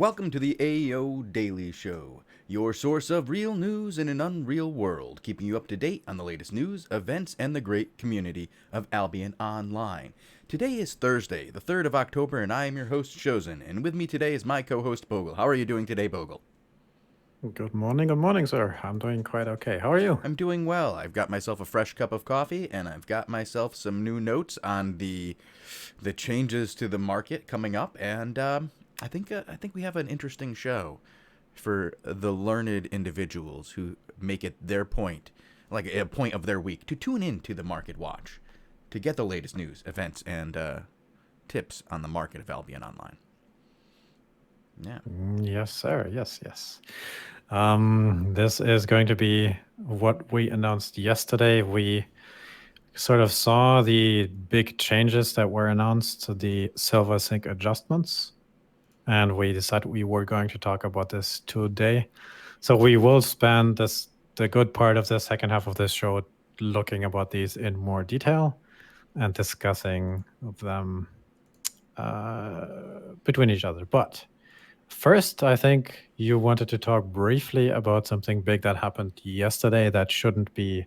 Welcome to the AO Daily Show, your source of real news in an unreal world, keeping you up to date on the latest news, events, and the great community of Albion Online. Today is Thursday, the 3rd of October, and I am your host, Shozen, and with me today is my co-host, Bogul. How are you doing today, Bogul? Good morning, sir. I'm doing quite okay. How are you? I'm doing well. I've got myself a fresh cup of coffee, and I've got myself some new notes on the changes to the market coming up, and I think we have an interesting show for the learned individuals who make it their point, like a point of their week, to tune in to the Market Watch, to get the latest news, events, and tips on the market of Albion Online. Yeah. Yes, sir. Yes. This is going to be what we announced yesterday. We sort of saw the big changes that were announced, the silver sync adjustments, and we decided we were going to talk about this today. So we will spend the good part of the second half of this show looking about these in more detail and discussing them between each other. But first, I think you wanted to talk briefly about something big that happened yesterday that shouldn't be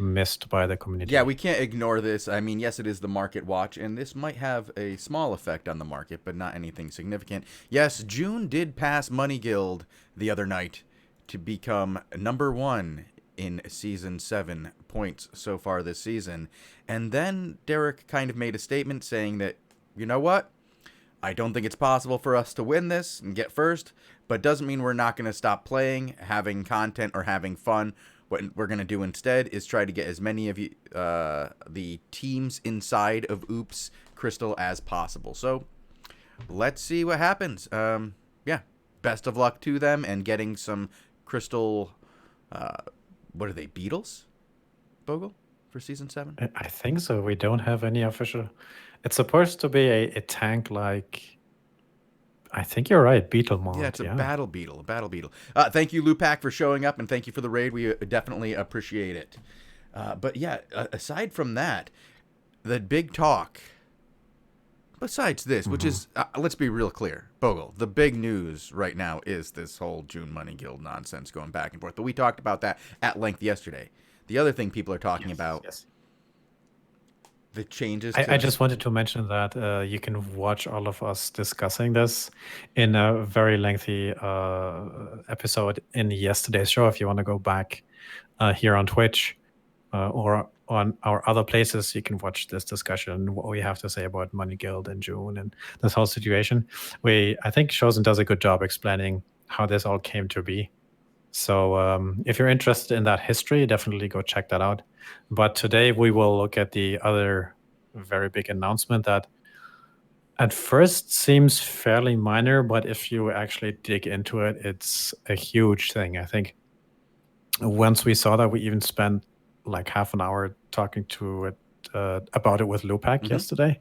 missed by the community. Yeah, we can't ignore this. I mean, yes, it is the Market Watch, and this might have a small effect on the market, but not anything significant. Yes, June did pass Money Guild the other night to become number 1 in Season 7 points so far this season. And then Derek kind of made a statement saying that, you know what? I don't think it's possible for us to win this and get first, but doesn't mean we're not going to stop playing, having content, or having fun. What we're going to do instead is try to get as many of you, the teams inside of Oops Crystal as possible. So let's see what happens. Yeah, best of luck to them and getting some Crystal, what are they, Beetles, Bogle, for Season 7? I think so. We don't have any official. It's supposed to be a tank like. I think you're right, beetle mod. Yeah, it's a battle beetle. Thank you, Lupac, for showing up, and thank you for the raid. We definitely appreciate it. But yeah, aside from that, the big talk, besides this, which is, let's be real clear, Bogle, the big news right now is this whole June Money Guild nonsense going back and forth. But we talked about that at length yesterday. The other thing people are talking about, the changes. I just wanted to mention that you can watch all of us discussing this in a very lengthy episode in yesterday's show. If you want to go back here on Twitch or on our other places, you can watch this discussion, what we have to say about Money Guild in June and this whole situation. I think Shozen does a good job explaining how this all came to be. So if you're interested in that history, definitely go check that out. But today we will look at the other very big announcement that at first seems fairly minor, but if you actually dig into it, it's a huge thing. I think once we saw that, we even spent like half an hour talking to it about it with Lupac yesterday,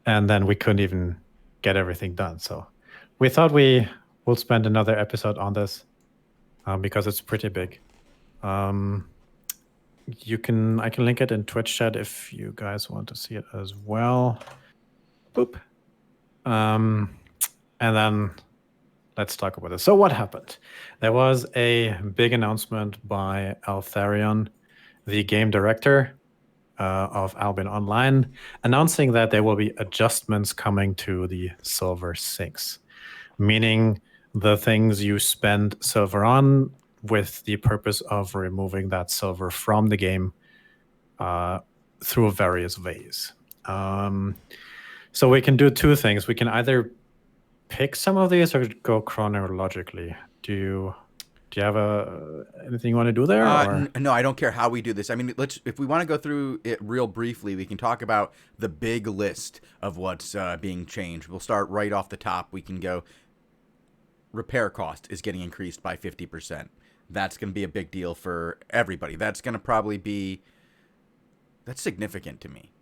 and then we couldn't even get everything done. So we thought we will spend another episode on this. Because it's pretty big. I can link it in Twitch chat if you guys want to see it as well. Boop. And then let's talk about it. So what happened? There was a big announcement by Altharion, the game director of Albion Online, announcing that there will be adjustments coming to the silver sinks, meaning the things you spend silver on with the purpose of removing that silver from the game through various ways. So we can do two things. We can either pick some of these or go chronologically. Do you have anything you want to do there? No, I don't care how we do this. I mean, if we want to go through it real briefly, we can talk about the big list of what's being changed. We'll start right off the top. We can go. Repair cost is getting increased by 50%. That's going to be a big deal for everybody. That's going to probably be, that's significant to me.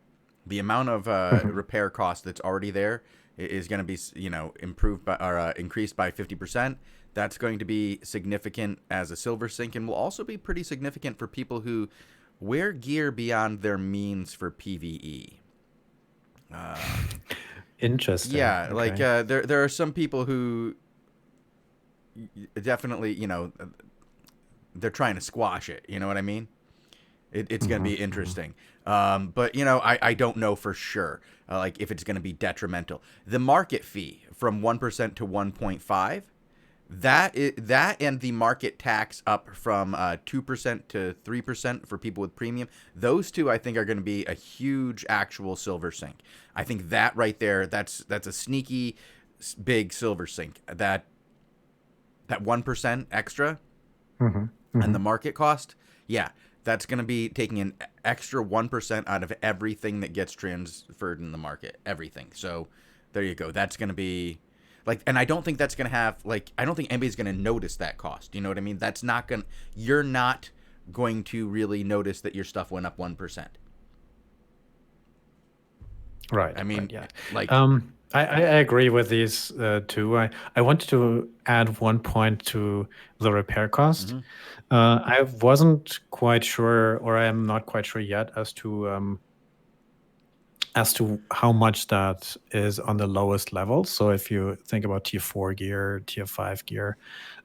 The amount of repair cost that's already there is going to be, improved by or increased by 50%. That's going to be significant as a silver sink, and will also be pretty significant for people who wear gear beyond their means for PvE. Interesting. Yeah, like Okay. there are some people who definitely, they're trying to squash it. You know what I mean? It's going to Hmm. be Hmm. interesting. But I don't know for sure, like if it's going to be detrimental. The market fee from 1% to 1.5, that and the market tax up from 2% to 3% for people with premium. Those two, I think, are going to be a huge actual silver sink. I think that right there, that's a sneaky big silver sink. That 1% extra Hmm. and Hmm. the market cost, yeah, that's going to be taking an extra 1% out of everything that gets transferred in the market, everything. So there you go. That's going to be like, and I don't think that's going to have, like, I don't think anybody's going to notice that cost. You know what I mean? That's not going to, you're not going to really notice that your stuff went up 1%. Right. I Right. mean, Yeah. like, I agree with these too. I wanted to add one point to the repair cost. mm-hmm, I wasn't quite sure, or I am not quite sure yet, as to how much that is on the lowest level. So if you think about tier 4 gear, tier 5 gear,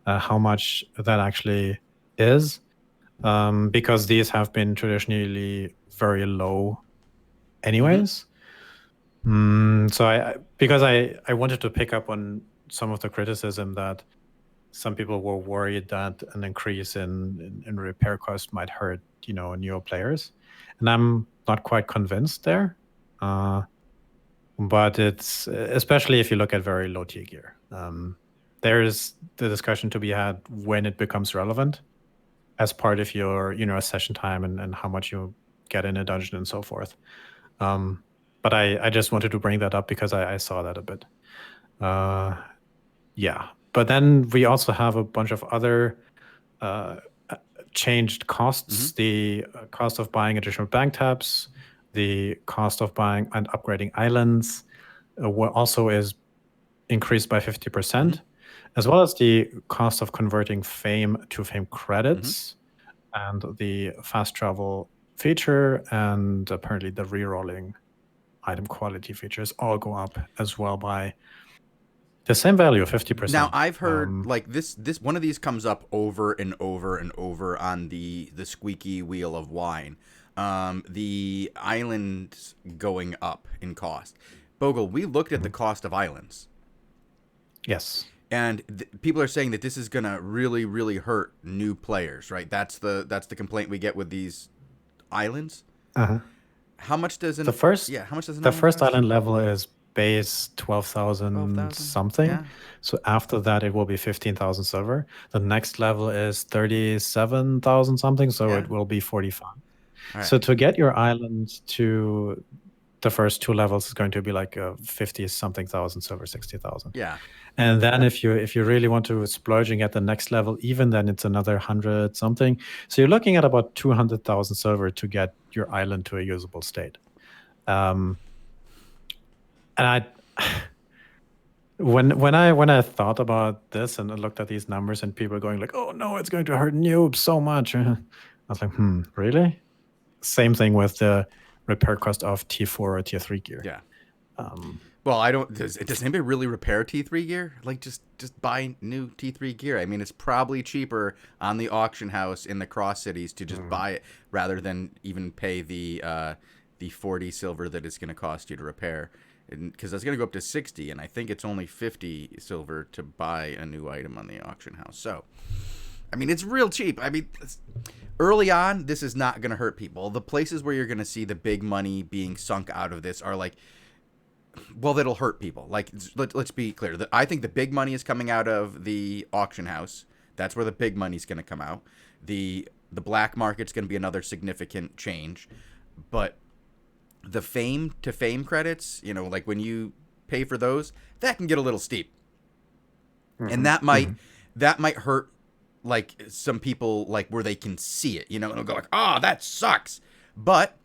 how much that actually is, because these have been traditionally very low mm-hmm, anyways. So because I wanted to pick up on some of the criticism that some people were worried that an increase in repair cost might hurt, newer players, and I'm not quite convinced there. Uh, but it's especially if you look at very low tier gear. There's the discussion to be had when it becomes relevant as part of your, session time and how much you get in a dungeon and so forth. Um, but I just wanted to bring that up because I saw that a bit. Uh, yeah. But then we also have a bunch of other uh, changed mm-hmm, costs. The cost of buying additional bank taps, the cost of buying and upgrading islands also is increased by mm-hmm, 50%, as well as the cost of converting fame to fame mm-hmm. credits and the fast travel feature, and apparently the rerolling item quality features all go up as well by the same value, Now 50%. I've heard like this one of these comes up over and over and over on the squeaky wheel of wine. The islands going up in cost. Bogle, we looked at the Mhm. cost of islands, Yes. and people are saying that this is gonna really really hurt new players. Right? That's the complaint we get with these islands. Uh-huh. How much does The an first Yeah? How much does an the island first cost? island level is base 12,000 12,000. something. Yeah. So after that it will be 15,000 silver. The next level is 37,000 something, so Yeah. it will be 45. All right. So to get your island to the first two levels is going to be like 50 something thousand silver, 60,000. Yeah. And then if you really want to splurge and get the next level, even then it's another 100 something. So you're looking at about 200,000 silver to get your island to a usable state. Um, and when I thought about this and I looked at these numbers and people going like, oh no, it's going to hurt noobs so much. I was like, really? Same thing with the repair cost of T4 or Tier 3 gear. Yeah. Um, Well, I don't. Does anybody really repair T3 gear? Like, just buy new T3 gear. I mean, it's probably cheaper on the auction house in the cross cities to just mm, buy it rather than even pay the 40 silver that it's going to cost you to repair, because that's going to go up to 60, and I think it's only 50 silver to buy a new item on the auction house. So, I mean, it's real cheap. I mean, early on, this is not going to hurt people. The places where you're going to see the big money being sunk out of this are like, well, that'll hurt people. Like, let's be clear. I think the big money is coming out of the auction house. That's where the big money's going to come out. The black market's going to be another significant change, but the fame to fame credits, like when you pay for those, that can get a little steep, and mhm, that might hurt like some people, like where they can see it, and they'll go like, "Oh, that sucks," but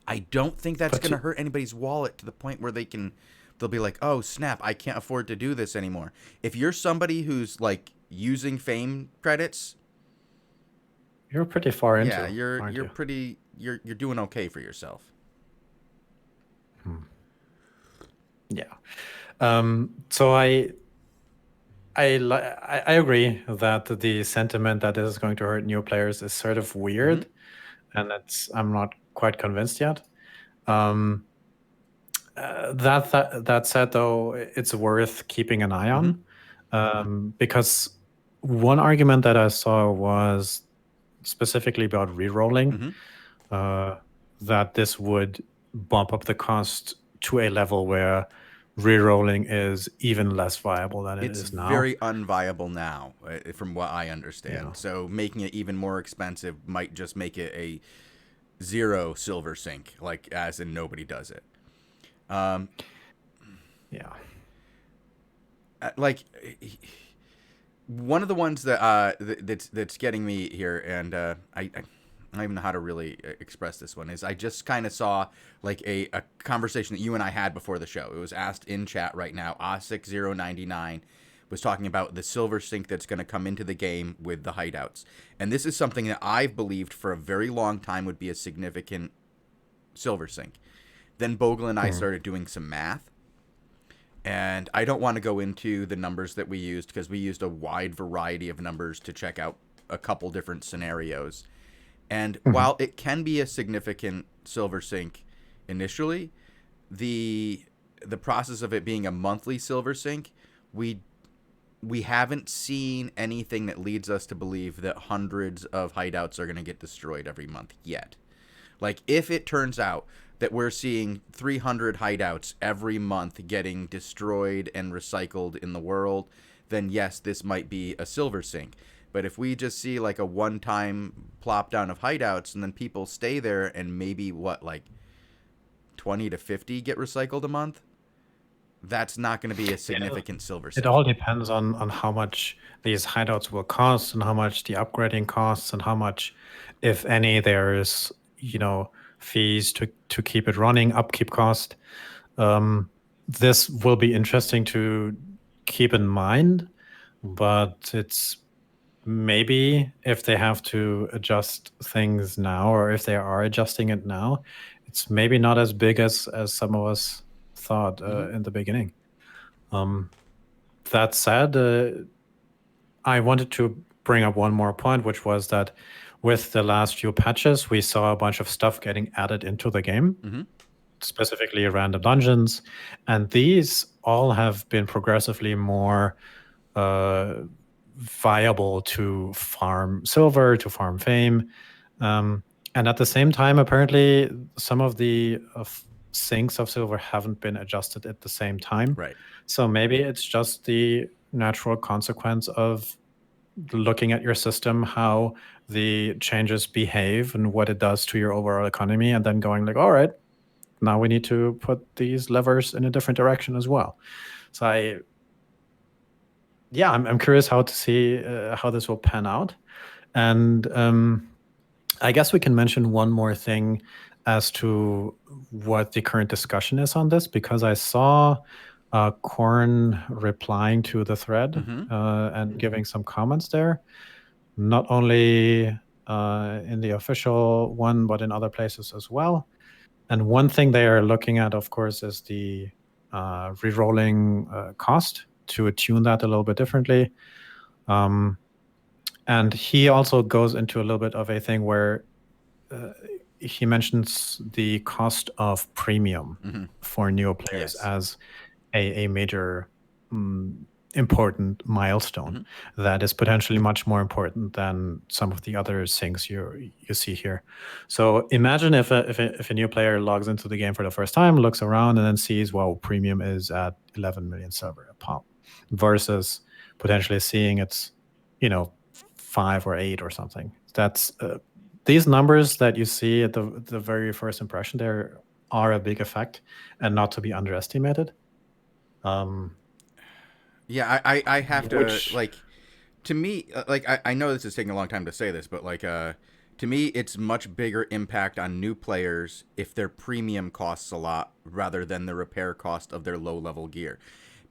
I don't think that's But going to hurt anybody's wallet to the point where they'll be like, "Oh, snap, I can't afford to do this anymore." If you're somebody who's like using fame credits, you're pretty far yeah, into, you're aren't you're you? pretty you're doing okay for yourself. Hmm. Yeah. So I agree that the sentiment that this is going to hurt new players is sort of weird, and I'm not quite convinced yet. That said, though, it's worth keeping an eye on, because one argument that I saw was specifically about re-rolling, that this would bump up the cost to a level where re-rolling is even less viable than it It's is now. very unviable now, from what I understand. Yeah. So making it even more expensive might just make it a zero silver sink, like as in nobody does it. Yeah. Like one of the ones that that's getting me here, and I don't even know how to really express this one, is I just kind of saw like a conversation that you and I had before the show. It was asked in chat right now. A6099 was talking about the silver sink that's going to come into the game with the hideouts. And this is something that I've believed for a very long time would be a significant silver sink. Then Bogle and I started doing some math. And I don't want to go into the numbers that we used because we used a wide variety of numbers to check out a couple different scenarios. And while it can be a significant silver sink initially, the process of it being a monthly silver sink, we haven't seen anything that leads us to believe that hundreds of hideouts are going to get destroyed every month yet. Like, if it turns out that we're seeing 300 hideouts every month getting destroyed and recycled in the world, then yes, this might be a silver sink. But if we just see like a one-time plop down of hideouts and then people stay there and maybe like 20 to 50 get recycled a month, that's not going to be a significant silver It sink. all depends on how much these hideouts will cost and how much the upgrading costs and how much, if any, there's, fees to keep it running, upkeep cost. This will be interesting to keep in mind, but it's maybe if they have to adjust things now, or if they are adjusting it now, it's maybe not as big as some of us thought in the beginning. That said, I wanted to bring up one more point, which was that with the last few patches, we saw a bunch of stuff getting added into the game, specifically random dungeons. And these all have been progressively more viable to farm silver, to farm fame. And at the same time, apparently, some of the sinks of silver haven't been adjusted at the same time. Right. So maybe it's just the natural consequence of looking at your system, how the changes behave and what it does to your overall economy, and then going like, all right, now we need to put these levers in a different direction as well. So I'm curious how to see how this will pan out. And I guess we can mention one more thing as to what the current discussion is on this, because I saw Korn replying to the thread and giving some comments there, not only in the official one, but in other places as well. And one thing they are looking at, of course, is the re-rolling cost, to attune that a little bit differently. And he also goes into a little bit of a thing where he mentions the cost of premium for new players as a major important milestone that is potentially much more important than some of the other things you see here. So imagine if a new player logs into the game for the first time, looks around, and then sees, well, premium is at 11 million silver a pop, versus potentially seeing it's 5 or 8 or something. That's these numbers that you see at the very first impression there are a big effect and not to be underestimated. Yeah, I have to, like, to me, like, I know this is taking a long time to say this, but like, to me, it's much bigger impact on new players if their premium costs a lot rather than the repair cost of their low level gear.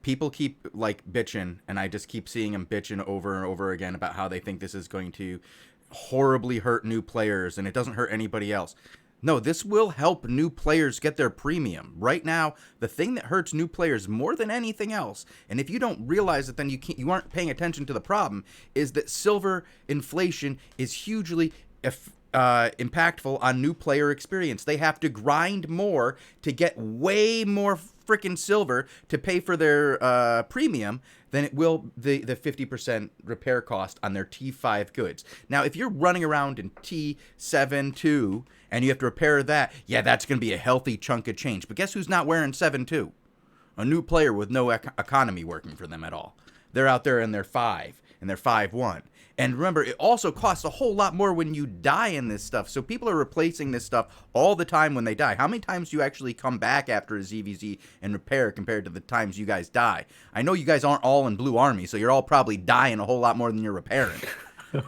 People keep like bitching, and I just keep seeing them bitching over and over again about how they think this is going to horribly hurt new players and it doesn't hurt anybody else. No, this will help new players get their premium. Right now, the thing that hurts new players more than anything else, and if you don't realize it, then you aren't paying attention to the problem, is that silver inflation is hugely impactful on new player experience. They have to grind more to get way more freaking silver to pay for their premium than it will the 50% repair cost on their T5 goods. Now, if you're running around in T7 2 and you have to repair that, yeah, that's going to be a healthy chunk of change. But guess who's not wearing 7.2? A new player with no economy working for them at all. They're out there in their 5 and their 5.1. And remember, it also costs a whole lot more when you die in this stuff. So people are replacing this stuff all the time when they die. How many times do you actually come back after a ZVZ and repair compared to the times you guys die? I know you guys aren't all in Blue Army, so you're all probably dying a whole lot more than you're repairing.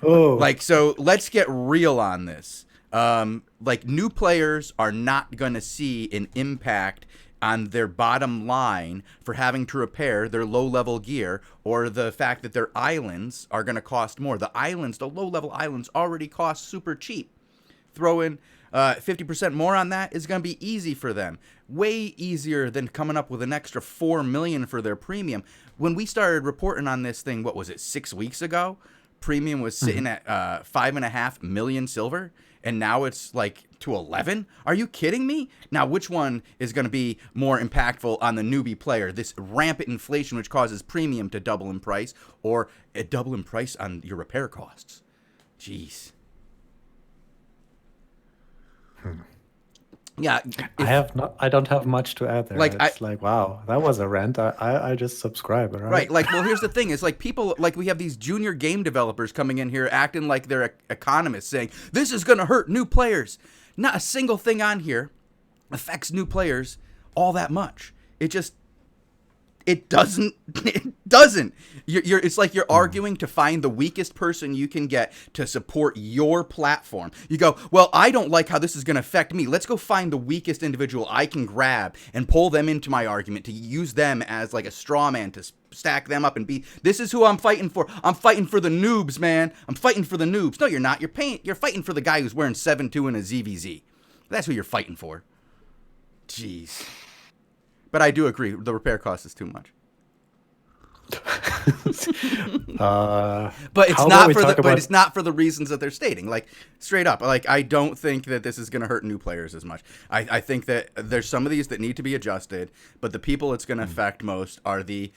Oh. Like, so let's get real on this. Like, new players are not going to see an impact on their bottom line for having to repair their low-level gear, or the fact that their islands are going to cost more. The low-level islands already cost super cheap. Throw in 50% more on that is going to be easy for them. Way easier than coming up with an extra $4 million for their premium. When we started reporting on this thing, what was it, 6 weeks ago? Premium was sitting at 5.5 million silver, and now it's like to 11? Are you kidding me? Now, which one is going to be more impactful on the newbie player? This rampant inflation, which causes premium to double in price, or a double in price on your repair costs? Jeez. Yeah, I don't have much to add there. Like, it's like, wow, that was a rant. I just subscribe, right? Right. Like, well, here's the thing: is like people, like we have these junior game developers coming in here acting like they're economists, saying this is going to hurt new players. Not a single thing on here affects new players all that much. It doesn't. It doesn't. It's like you're arguing to find the weakest person you can get to support your platform. You go, well, I don't like how this is going to affect me. Let's go find the weakest individual I can grab and pull them into my argument, to use them as like a straw man, to stack them up and be, this is who I'm fighting for. I'm fighting for the noobs, man. I'm fighting for the noobs. No, you're not. You're fighting for the guy who's wearing 7.2 and a ZVZ. That's who you're fighting for. Jeez. But I do agree, the repair cost is too much. But it's not for the reasons that they're stating. Like, straight up, like, I don't think that this is going to hurt new players as much. I think that there's some of these that need to be adjusted, but the people it's going to affect most are the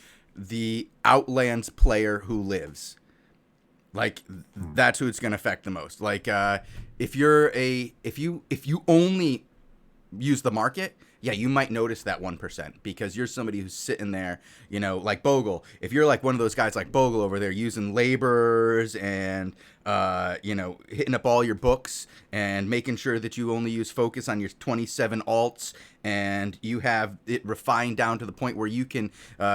Outlands player who lives. Like, that's who it's going to affect the most. Like, if you only use the market, yeah, you might notice that 1% because you're somebody who's sitting there, you know, like Bogul. If you're like one of those guys like Bogul over there using laborers and, you know, hitting up all your books and making sure that you only use focus on your 27 alts, and you have it refined down to the point where you can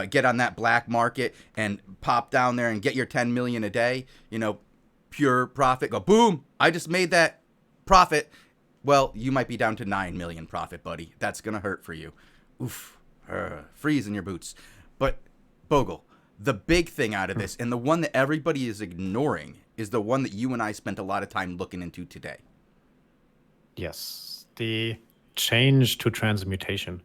get on that black market and pop down there and get your 10 million a day, you know, pure profit, go boom, I just made that profit. Well, you might be down to 9 million profit, buddy. That's going to hurt for you. Oof. Freeze in your boots. But, Bogul, the big thing out of this, and the one that everybody is ignoring, is the one that you and I spent a lot of time looking into today. Yes. The change to transmutation.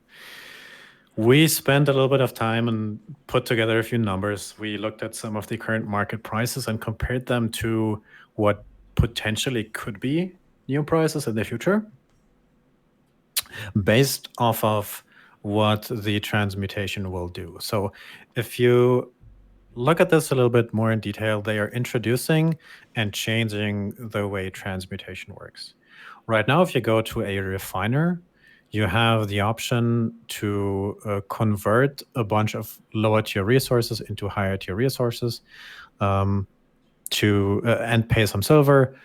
We spent a little bit of time and put together a few numbers. We looked at some of the current market prices and compared them to what potentially could be new prices in the future, based off of what the transmutation will do. So if you look at this a little bit more in detail, they are introducing and changing the way transmutation works. Right now, if you go to a refiner, you have the option to convert a bunch of lower tier resources into higher tier resources, and pay some silver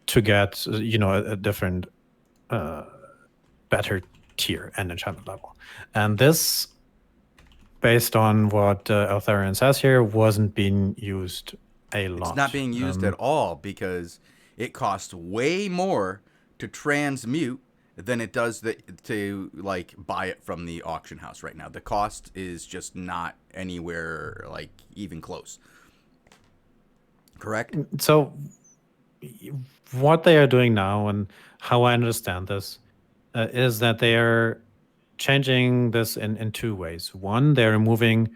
to get, you know, a different, better tier and enchantment level. And this, based on what Eltharion says here, wasn't being used a lot. It's not being used at all because it costs way more to transmute than it does to like buy it from the auction house right now. The cost is just not anywhere like even close. Correct? So what they are doing now, and how I understand this, is that they are changing this in two ways. One, they are removing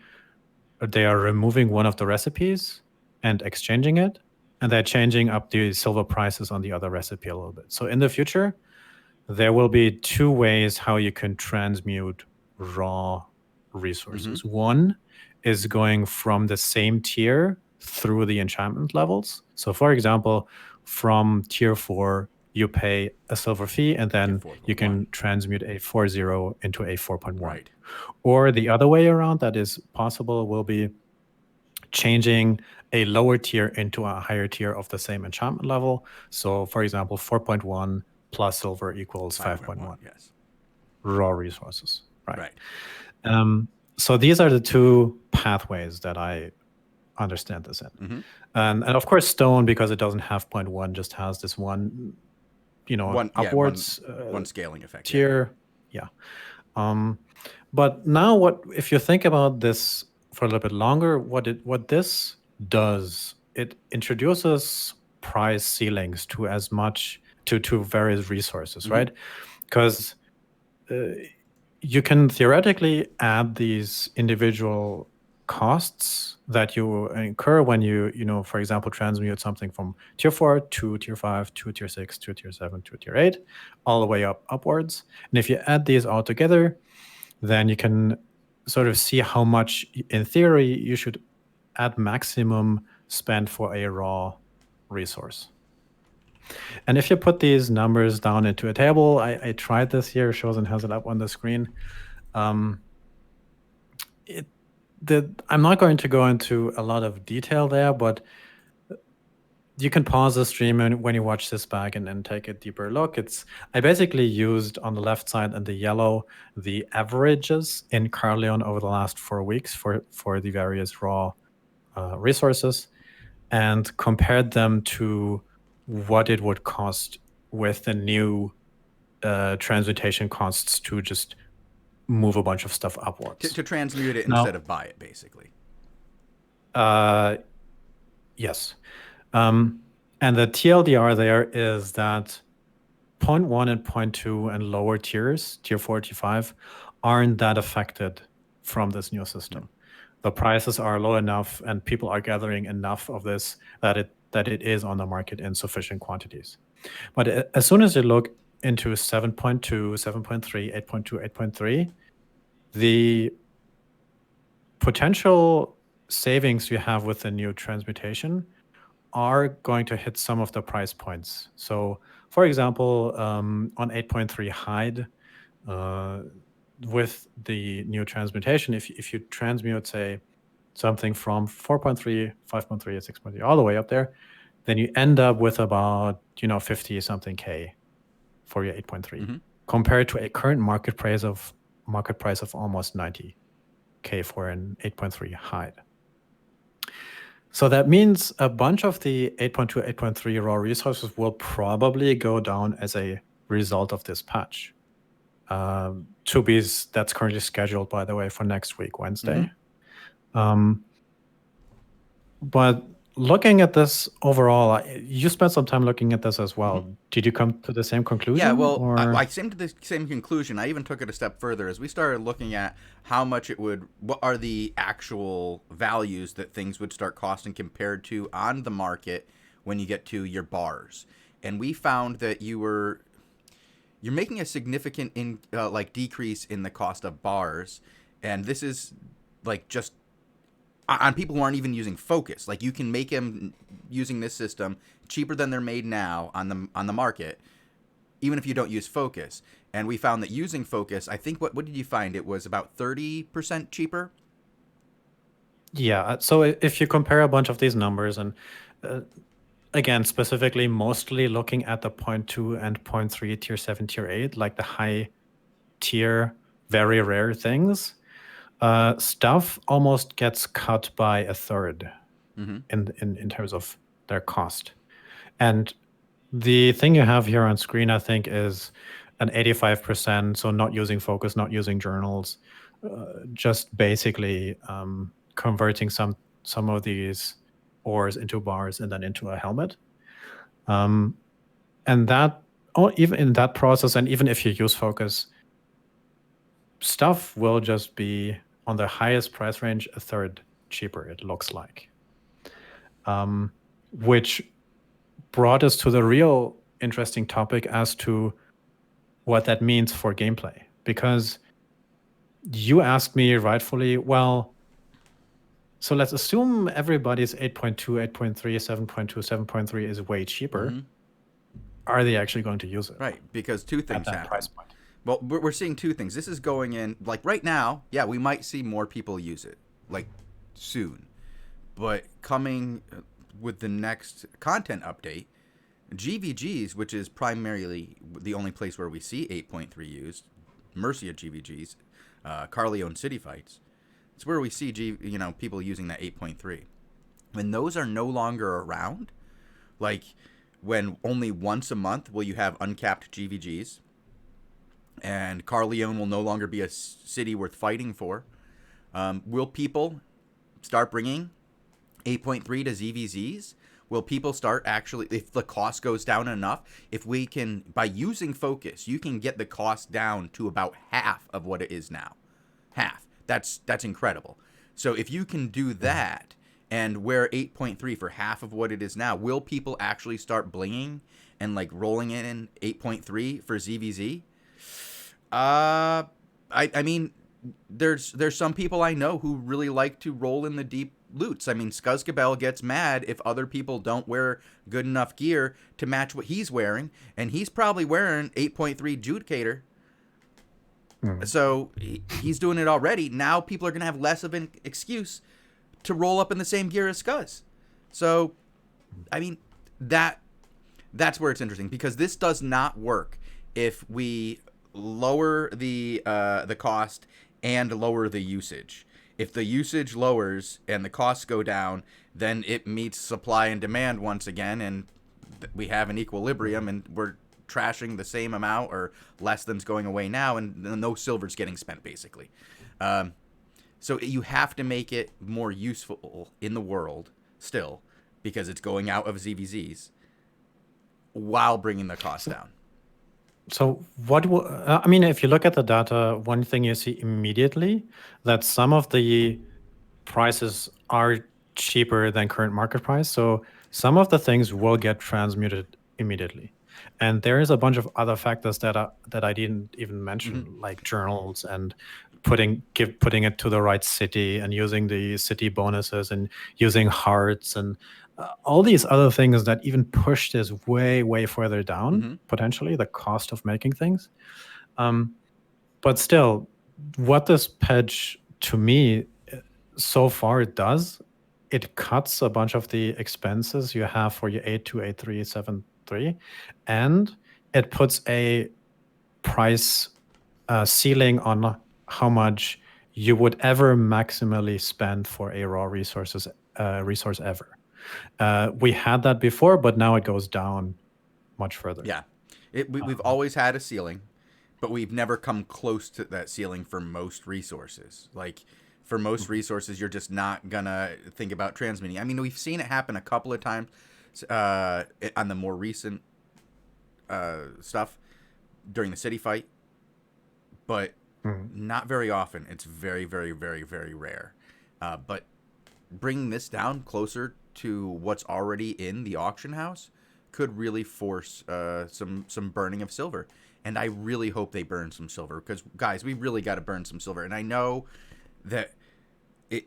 one of the recipes and exchanging it, and they're changing up the silver prices on the other recipe a little bit. So in the future, there will be two ways how you can transmute raw resources. One is going from the same tier through the enchantment levels. So for example, from tier 4, you pay a silver fee, and then you can transmute a 4.0 into a 4.1. Right. Or the other way around that is possible will be changing a lower tier into a higher tier of the same enchantment level. So for example, 4.1 plus silver equals 5.1. Yes. Raw resources. Right. So these are the two pathways that I understand this in. And of course, stone, because it doesn't have 0.1, just has this one, upwards one scaling effect tier. Yeah. But now, if you think about this for a little bit longer, what this does, it introduces price ceilings to various resources, right? Because you can theoretically add these individual costs that you incur when you for example, transmute something from tier 4 to tier 5 to tier 6 to tier 7 to tier 8, all the way upwards. And if you add these all together, then you can sort of see how much, in theory, you should at maximum spend for a raw resource. And if you put these numbers down into a table, I tried this here. Shozen has it up on the screen. I'm not going to go into a lot of detail there, but you can pause the stream when you watch this back and take a deeper look. I basically used on the left side in the yellow the averages in Carleon over the last 4 weeks for the various raw resources, and compared them to what it would cost with the new transmutation costs to just move a bunch of stuff upwards. To transmute it instead of buy it, basically. Yes. And the TLDR there is that 0.1 and 0.2 and lower tiers, tier 4, tier 5, aren't that affected from this new system. The prices are low enough and people are gathering enough of this that it is on the market in sufficient quantities. But as soon as you look into 7.2, 7.3, 8.2, 8.3, the potential savings you have with the new transmutation are going to hit some of the price points. So, for example, on 8.3 hide, with the new transmutation, if you transmute, say, something from 4.3, 5.3, 6.3, all the way up there, then you end up with about 50 something K for your 8.3, compared to a current market price of almost 90 K for an 8.3 hide. So that means a bunch of the 8.2, 8.3 raw resources will probably go down as a result of this patch. That's currently scheduled, by the way, for next week, Wednesday. But looking at this overall, you spent some time looking at this as well. Did you come to the same conclusion? Yeah, well, I came to the same conclusion. I even took it a step further as we started looking at how much what are the actual values that things would start costing compared to on the market when you get to your bars. And we found that you're making a significant decrease in the cost of bars, and this is just on people who aren't even using focus. You can make them using this system cheaper than they're made now on the market, even if you don't use focus. And we found that using focus, I think, what did you find? It was about 30% cheaper. Yeah. So if you compare a bunch of these numbers, and again, specifically, mostly looking at the 0.2 and 0.3 tier 7, tier 8, like the high tier, very rare things, stuff almost gets cut by a third in terms of their cost. And the thing you have here on screen, I think, is an 85%. So not using focus, not using journals, just basically converting some of these ores into bars and then into a helmet. And that, even in that process, and even if you use Focus, stuff will just be on the highest price range a third cheaper, it looks like. Which brought us to the real interesting topic as to what that means for gameplay. Because you asked me rightfully, well, so let's assume everybody's 8.2, 8.3, 7.2, 7.3 is way cheaper. Are they actually going to use it? Right, because two things at that happen. price point? Well, we're seeing two things. This is going in, like right now, yeah, we might see more people use it, like soon. But coming with the next content update, GVGs, which is primarily the only place where we see 8.3 used, Mercia GVGs, Carleone City Fights, it's where we see people using that 8.3. When those are no longer around, like when only once a month will you have uncapped GVGs, and Carleone will no longer be a city worth fighting for, will people start bringing 8.3 to ZVZs? Will people start actually, if the cost goes down enough, if we can, by using Focus, you can get the cost down to about half of what it is now. Half. That's incredible. So if you can do that and wear 8.3 for half of what it is now, will people actually start blinging and like rolling it in 8.3 for ZVZ? I mean, there's some people I know who really like to roll in the deep loots. I mean, Skuzkabel gets mad if other people don't wear good enough gear to match what he's wearing, and he's probably wearing 8.3 Judicator. So he's doing it already. Now people are going to have less of an excuse to roll up in the same gear as Skuz. So, I mean, that's where it's interesting, because this does not work if we lower the cost and lower the usage. If the usage lowers and the costs go down, then it meets supply and demand once again, and we have an equilibrium, and we're trashing the same amount or less than's going away now, and no silver's getting spent, basically. So you have to make it more useful in the world still, because it's going out of ZVZs, while bringing the cost down. So what I mean, if you look at the data, one thing you see immediately, that some of the prices are cheaper than current market price. So some of the things will get transmuted immediately. And there is a bunch of other factors that I didn't even mention, like journals and putting it to the right city and using the city bonuses and using hearts and all these other things that even push this way further down, potentially, the cost of making things. But still, what this patch to me so far it does, it cuts a bunch of the expenses you have for your 8.2, 8.3, 7.3, and it puts a price ceiling on how much you would ever maximally spend for a raw resource ever. We had that before, but now it goes down much further. Yeah, we've always had a ceiling, but we've never come close to that ceiling for most resources. Like, for most resources, you're just not gonna think about transmitting. I mean, we've seen it happen a couple of times on the more recent stuff during the city fight, but not very often. It's very, very, very, very rare. But bringing this down closer to what's already in the auction house could really force some burning of silver. And I really hope they burn some silver, because, guys, we really got to burn some silver. And I know that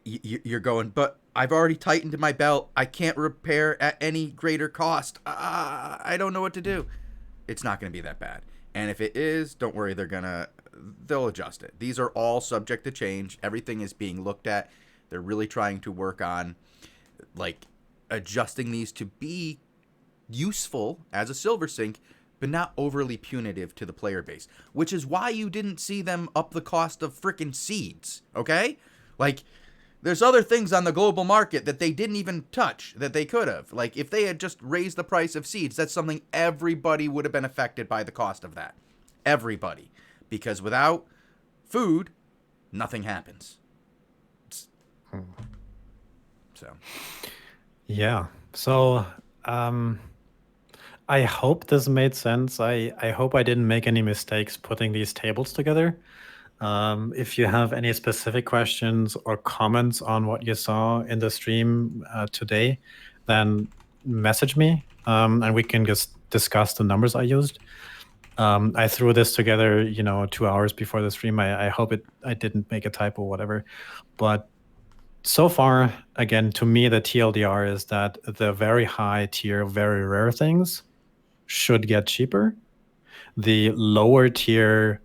you're going, but I've already tightened my belt. I can't repair at any greater cost. I don't know what to do. It's not going to be that bad. And if it is, don't worry, they'll adjust it. These are all subject to change. Everything is being looked at. They're really trying to work on, like, adjusting these to be useful as a silver sink, but not overly punitive to the player base, which is why you didn't see them up the cost of frickin' seeds, okay? Like, there's other things on the global market that they didn't even touch that they could have. Like, if they had just raised the price of seeds, that's something everybody would have been affected by the cost of that. Everybody. Because without food, nothing happens. So. Yeah. So, I hope this made sense. I hope I didn't make any mistakes putting these tables together. If you have any specific questions or comments on what you saw in the stream today, then message me and we can just discuss the numbers I used. I threw this together, 2 hours before the stream. I hope I didn't make a typo or whatever. But so far, again, to me, the TLDR is that the very high tier, very rare things should get cheaper. The lower tier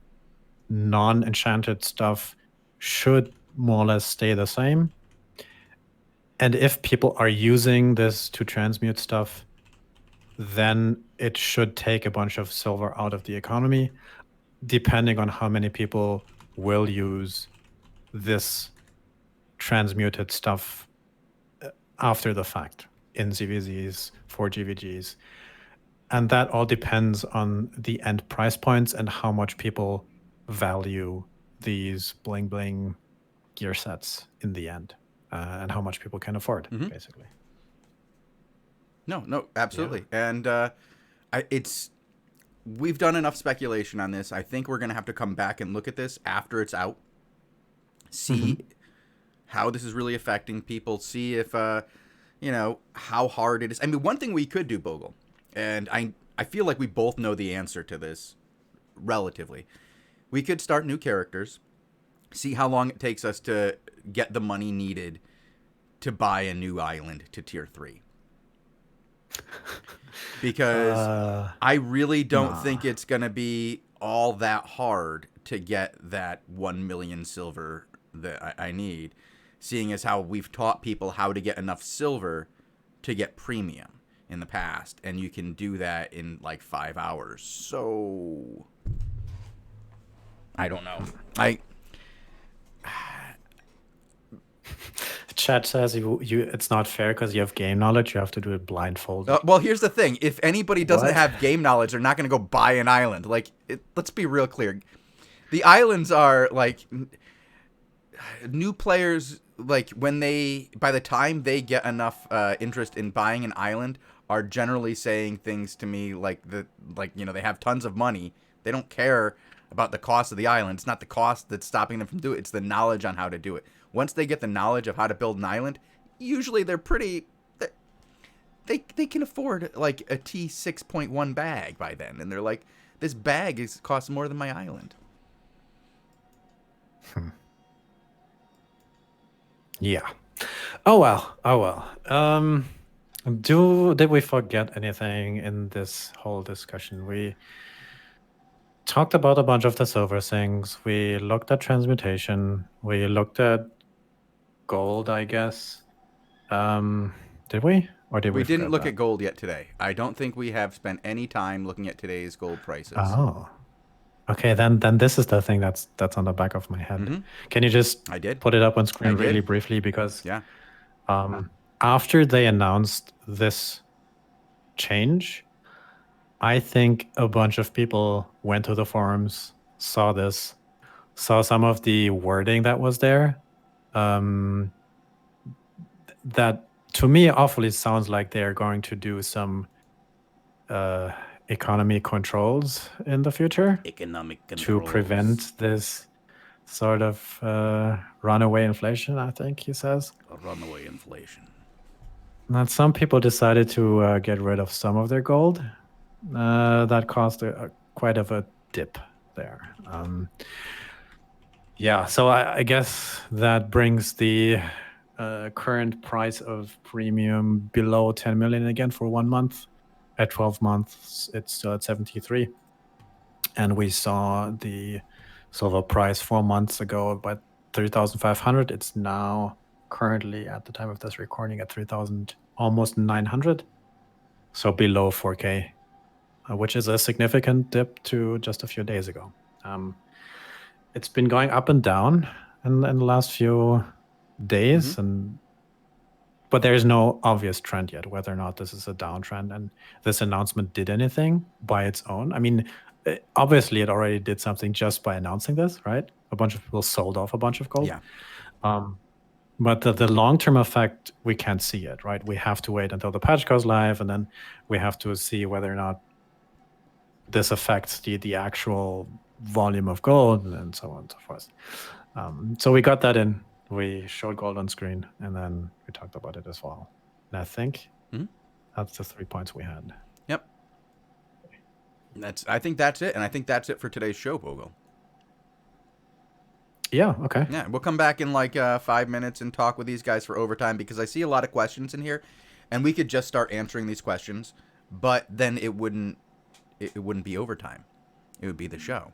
non-enchanted stuff should more or less stay the same. And if people are using this to transmute stuff, then it should take a bunch of silver out of the economy, depending on how many people will use this transmuted stuff after the fact in ZVZs, for GVGs. And that all depends on the end price points and how much people value these bling bling gear sets in the end, and how much people can afford, basically. No, absolutely. Yeah. And we've done enough speculation on this. I think we're going to have to come back and look at this after it's out, see how this is really affecting people, see if, how hard it is. I mean, one thing we could do, Bogul, and I feel like we both know the answer to this relatively. We could start new characters, see how long it takes us to get the money needed to buy a new island to tier 3. Because I really don't think it's going to be all that hard to get that 1 million silver that I need, seeing as how we've taught people how to get enough silver to get premium in the past, and you can do that in like 5 hours. So I don't know. Chat says it's not fair because you have game knowledge. You have to do it blindfolded. Well, here's the thing. If anybody doesn't have game knowledge, they're not going to go buy an island. Let's be real clear. The islands are like new players. Like by the time they get enough interest in buying an island, are generally saying things to me like they have tons of money. They don't care about the cost of the island. It's not the cost that's stopping them from doing it. It's the knowledge on how to do it. Once they get the knowledge of how to build an island, usually they're pretty... They can afford like a T6.1 bag by then. And they're like, this bag costs more than my island. Yeah. Oh well. Did we forget anything in this whole discussion? We talked about a bunch of the silver things. We looked at transmutation. We looked at gold, I guess. Did we? Or did we didn't look at gold yet today. I don't think we have spent any time looking at today's gold prices. Oh. Okay, then this is the thing that's on the back of my head. Can you just put it up on screen really briefly? Because after they announced this change, I think a bunch of people went to the forums, saw this, saw some of the wording that was there. That to me awfully sounds like they're going to do some economy controls in the future. Economic controls. To prevent this sort of runaway inflation, I think he says. Runaway inflation. And some people decided to get rid of some of their gold. That caused quite of a dip there. So I guess that brings the current price of premium below 10 million again for 1 month. At 12 months, it's still at 73. And we saw the silver price 4 months ago about 3,500. It's now currently at the time of this recording at 3,000, almost 900. So below 4K, which is a significant dip to just a few days ago. It's been going up and down in the last few days, but there's no obvious trend yet whether or not this is a downtrend and this announcement did anything by its own. I mean, obviously it already did something just by announcing this, right? A bunch of people sold off a bunch of gold. But the long-term effect, we can't see it, right? We have to wait until the patch goes live, and then we have to see whether or not this affects the actual volume of gold and so on and so forth. So we got that in. We showed gold on screen, and then we talked about it as well. And I think that's the 3 points we had. Yep. I think that's it, and I think that's it for today's show, Bogul. Yeah, okay. Yeah, we'll come back in like 5 minutes and talk with these guys for overtime, because I see a lot of questions in here, and we could just start answering these questions, but then it wouldn't be overtime. It would be the show.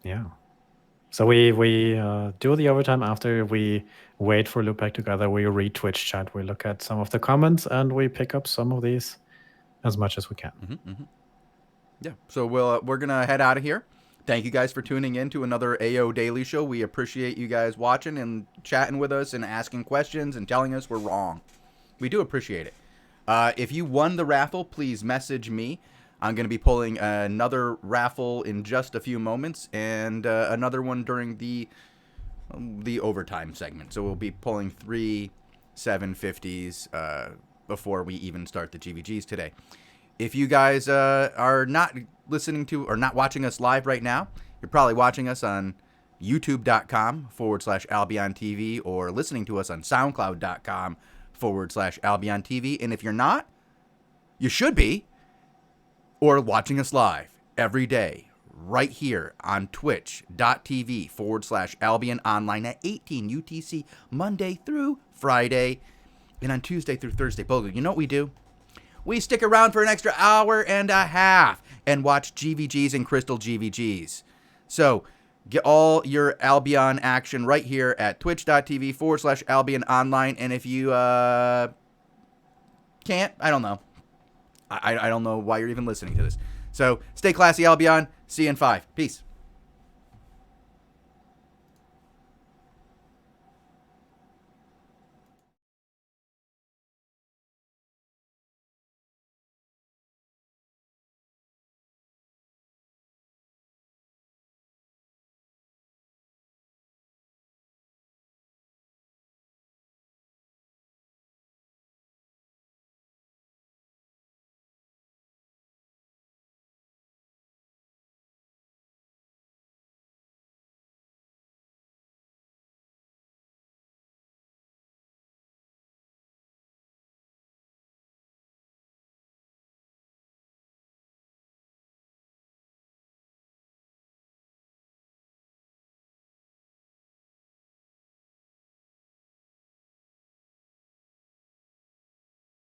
Yeah. So we do the overtime after we wait for Loopback together. We read Twitch chat. We look at some of the comments, and we pick up some of these as much as we can. Yeah. So we're gonna head out of here. Thank you guys for tuning in to another AO Daily Show. We appreciate you guys watching and chatting with us and asking questions and telling us we're wrong. We do appreciate it. If you won the raffle, please message me. I'm going to be pulling another raffle in just a few moments, and another one during the overtime segment. So we'll be pulling 3 750s before we even start the GVGs today. If you guys are not listening to or not watching us live right now, you're probably watching us on youtube.com/AlbionTV or listening to us on SoundCloud.com/AlbionTV. And if you're not, you should be, or watching us live every day right here on twitch.tv/Albion Online at 18 UTC Monday through Friday, and on Tuesday through Thursday. Bogul, you know what we do? We stick around for an extra hour and a half and watch GVGs and Crystal GVGs. So get all your Albion action right here at twitch.tv/Albion Online. And if you can't, I don't know. I don't know why you're even listening to this. So stay classy, Albion. See you in 5. Peace.